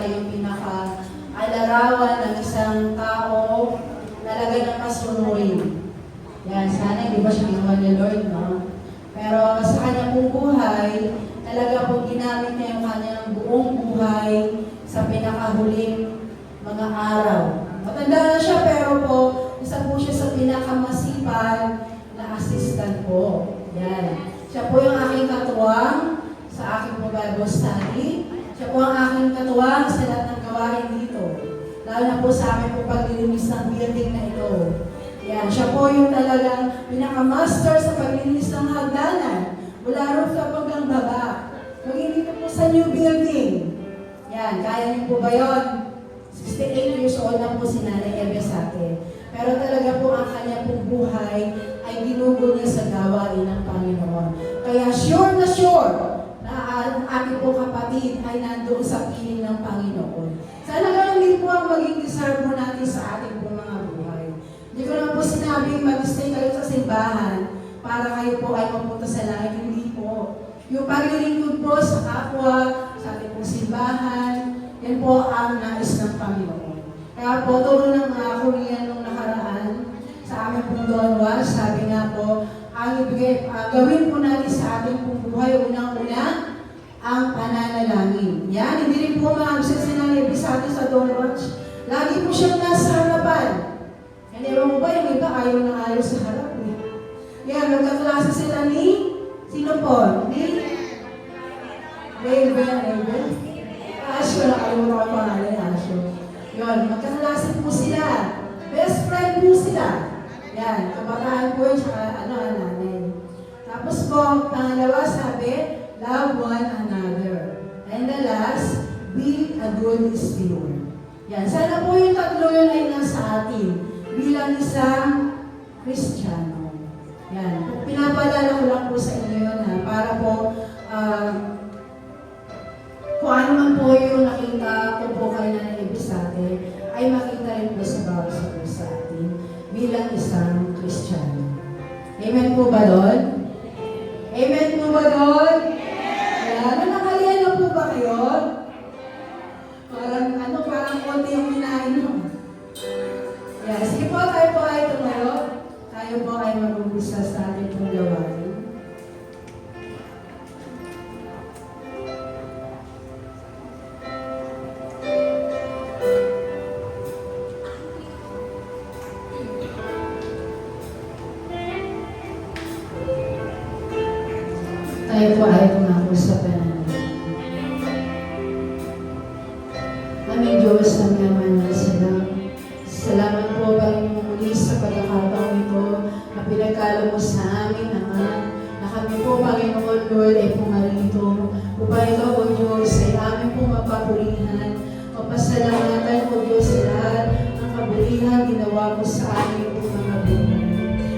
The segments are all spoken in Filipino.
yung pinaka-alarawan ng isang tao talaga ng masunurin. Yan, sana hindi ba siya ginawa ni Lord, no? Pero sa kanyang pong buhay, talaga po ginamit niya yung kanyang buong buhay sa pinakahuling mga araw. Matanda na siya, pero po, isa po siya sa pinakamasipag na assistant po. Yan. Siya po yung aking katuwang sa aking Bible study. Siya po ang aking katuwang sa lahat ng gawain dito. Lalo na po sa amin po paglilinis ng building na ito. Yan. Siya po yung talagang pinaka-master sa paglilinis ng hagdanan. Mula rooftop hanggang baba. Maging dito po sa new building. Yan. Kaya niyo po ba yun? 68 years old na po si Nanay Ebe sa atin. Pero talaga po ang kanya pong buhay ay ginugol niya sa gawain ng Panginoon. Kaya sure na ang ating po kapatid ay nandoon sa piling ng Panginoon. Sana ganun din po ang maging desire po natin sa ating po mga buhay. Hindi ko naman po sinabing mag-stay kayo sa simbahan para kayo po ay mapunta sa langit. Hindi po. Yung paglilingkod po sa kapwa, sa ating pong simbahan, yan po ang nais ng Panginoon. Kaya po, turo ng mga Korean nung nakaraan, sa aming pong Don Juan, sabi nga po, gawin po natin sa ating pong buhay, unang-una, ang pananalangin. Yan, hindi rin po maabsent si Nanay sa atin sa Don Juan. Lagi po siyang nasa harapan. Hindi mo ba, yung iba ayaw na ayaw sa harap. Yan, magkaklase sila ni, sino po? Ni? Raven. Asyo, nakalimutan ko ang pangalan ni Asyo. Yun, magkaklase po sila. Best friend po sila. Yan, kabataan po yun, tsaka nanay. Tapos po, pangalawa sabi, love one another. And the last, be a good steward. Yan, sana po yung tatlo yun ay nasa atin bilang isang Kristiyano. Yan, pinapaalala ko lang po sa inyo yun para po, kung ano man po yung nakita ko po kayo na naibisate, ay makita rin po sa bawat sa atin bilang isang Kristiyano. Amen po ba doon? Amen po ba doon? Ayan, nakalian na po ba kayo? Parang konti yung kinain mo. Ayan, sige po, tayo po ay tumayo. Tayo po ay mag-umpisa sa ating pong gawain. Tayo po ay tumako sa pananalangin. Aming Diyos, ang yaman na salamat po, Panginoon, muli sa pagkakataon ito na pinagkala mo sa amin, Ama, na kami po, Panginoon, Lord, ay pumarito. Upang ito, O Diyos, ay aming po mapapurihan. Mapasalamatan, O Diyos, sa lahat ng kabulihan ginawa mo sa amin po mga buhay.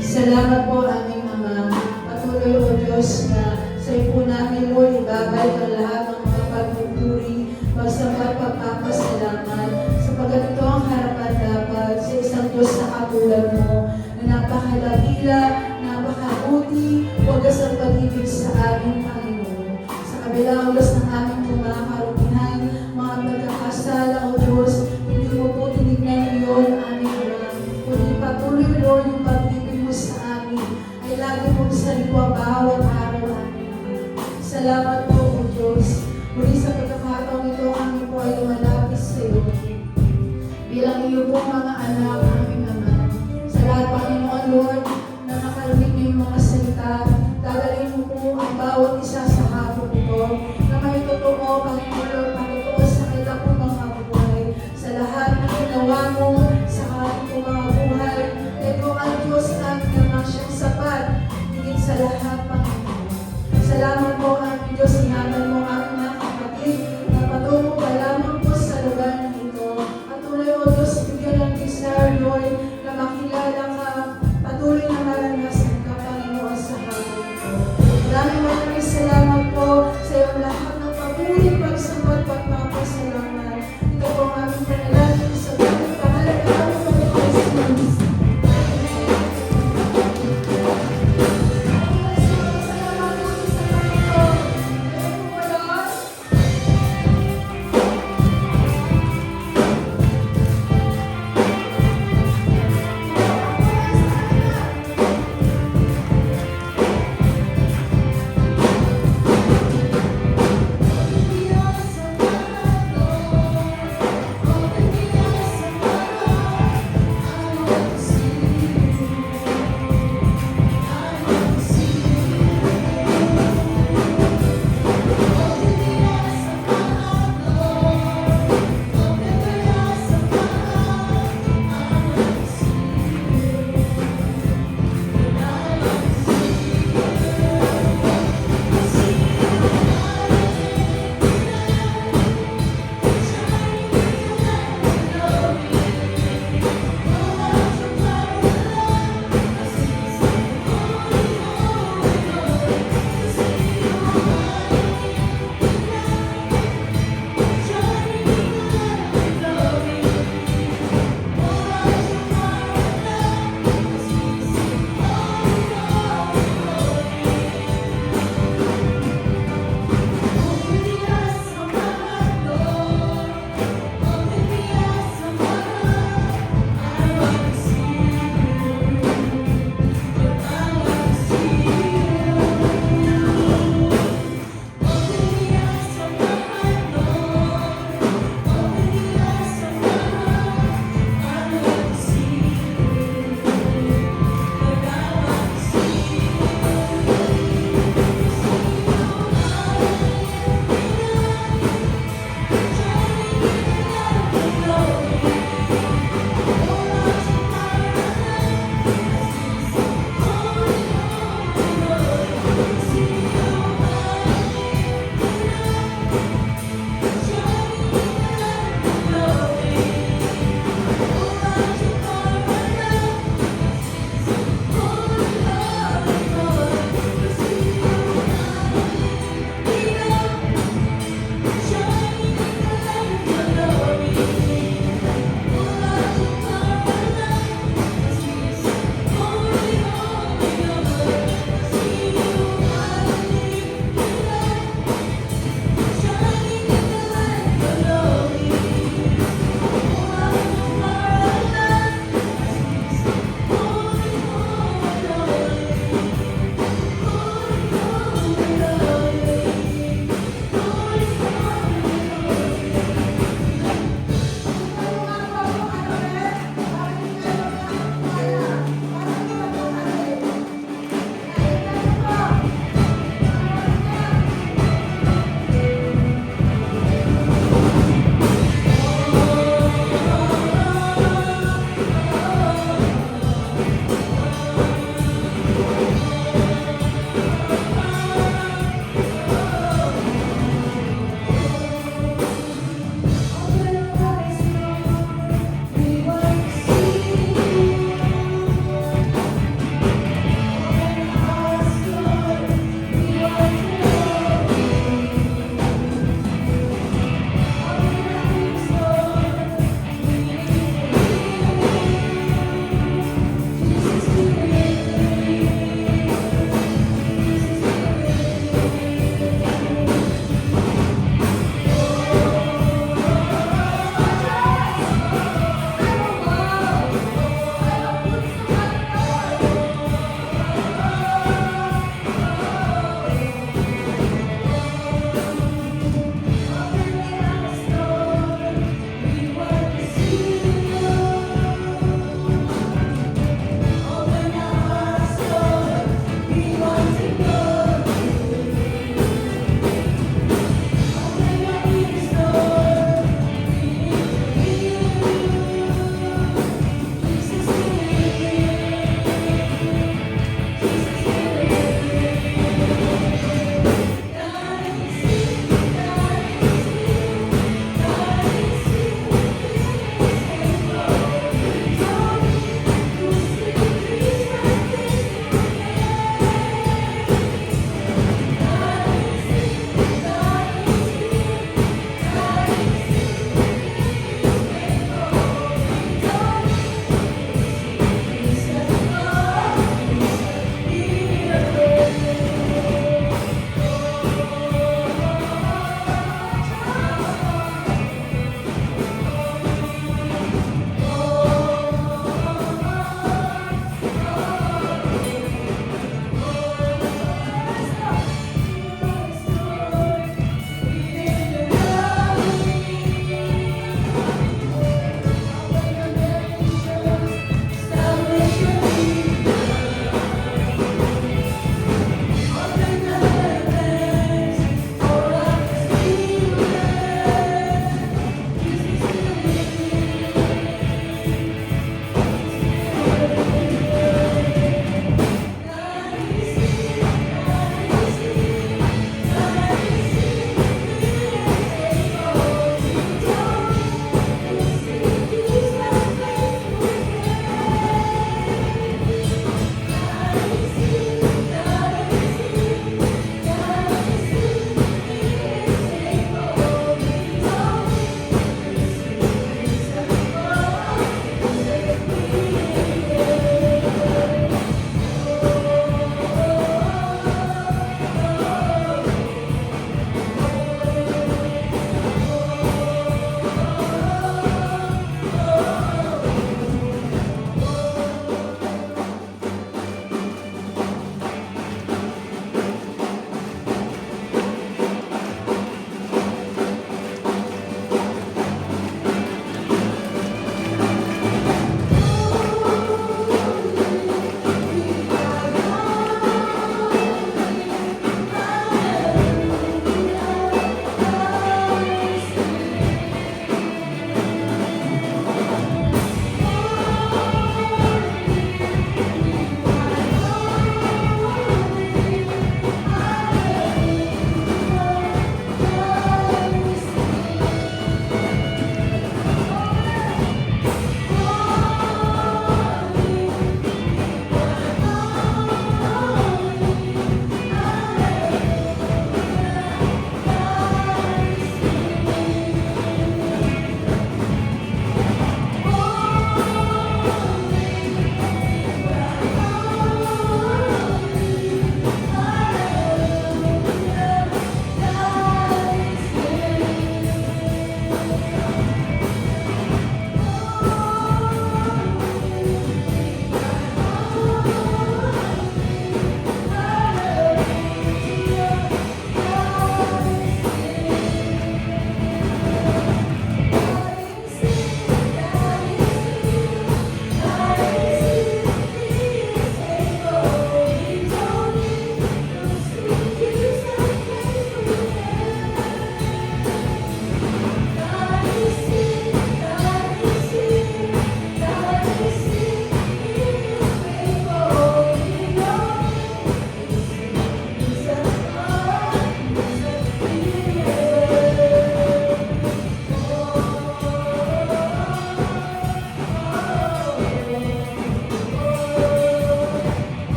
Salamat po, aming Ama. Patuloy, O Diyos, na sa ipo namin, Lord, ibabalik ang lahat ng mga pagpupuri, magsampat pagpapasalamat, sapagat ito ang harapan dapat sa isang Diyos na katulad mo, na napakadakila, napakabuti, wagas ang pag-ibig sa aming Panginoon. Sa kabilang ulas ng aming mga karupihan, mga pagkakasala, O Diyos, hindi mo po tinignan iyon, aming Ama. Kundi patuloy, Lord, yung pag-ibig mo sa amin, ay lagi mong saliwa bawat araw, salamat po, O Diyos. Muli sa pagkakataon ito, kami po ay lumalapit sa iyo. Bilang iyo po mga anak, aming Ama. Sa lahat, Panginoon, Lord, na nakarinig ng mga salita, dadalhin mo po ang bawat isa sa hapon ito, na may totoo, Panginoon, Lord, patotoo sa kita po mga buhay. Sa lahat ng ginawa mo, sa ating po mga buhay, ito ang Diyos aming Ama, siyang sapat, higit sa lahat, Panginoon. Salamat po ang Diyos, inaman mo ang mga kapatid na patungo pa lamang po sa lugar na ito. At tuloy, O Diyos, bigyan ng desire, Lord,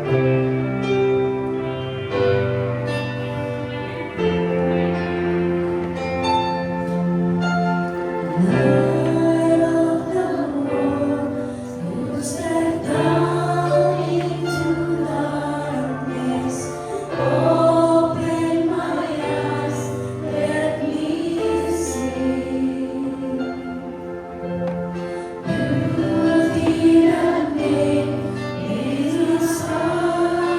Light of the world, you step down into darkness. Open my eyes, let me see. Beauty that made me inside.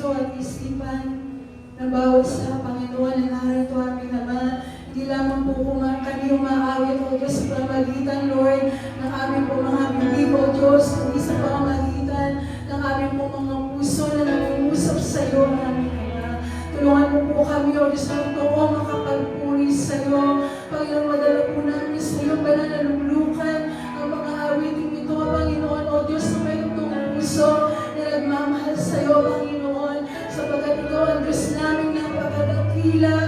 puso at isipan ng bawat isa, Panginoon, na narito aming Ama. Hindi lamang po kami umaawit, O Diyos, sa pamagitan, Lord, ng aming po mga bibig, O Diyos, kundi sa pamagitan ng aming po mga puso na nangungusap sa iyo, aming Ama. Tulungan mo po kami, O Diyos, na totoo makapagpuri sa iyo. Panginoon, madala po namin sa iyo, banal na lumulukan ang mga awiting ito, Panginoon, O Diyos, na may totoong puso na nagmamahal sa iyo, Panginoon, sapagkat ikaw ang Diyos namin napakadakila.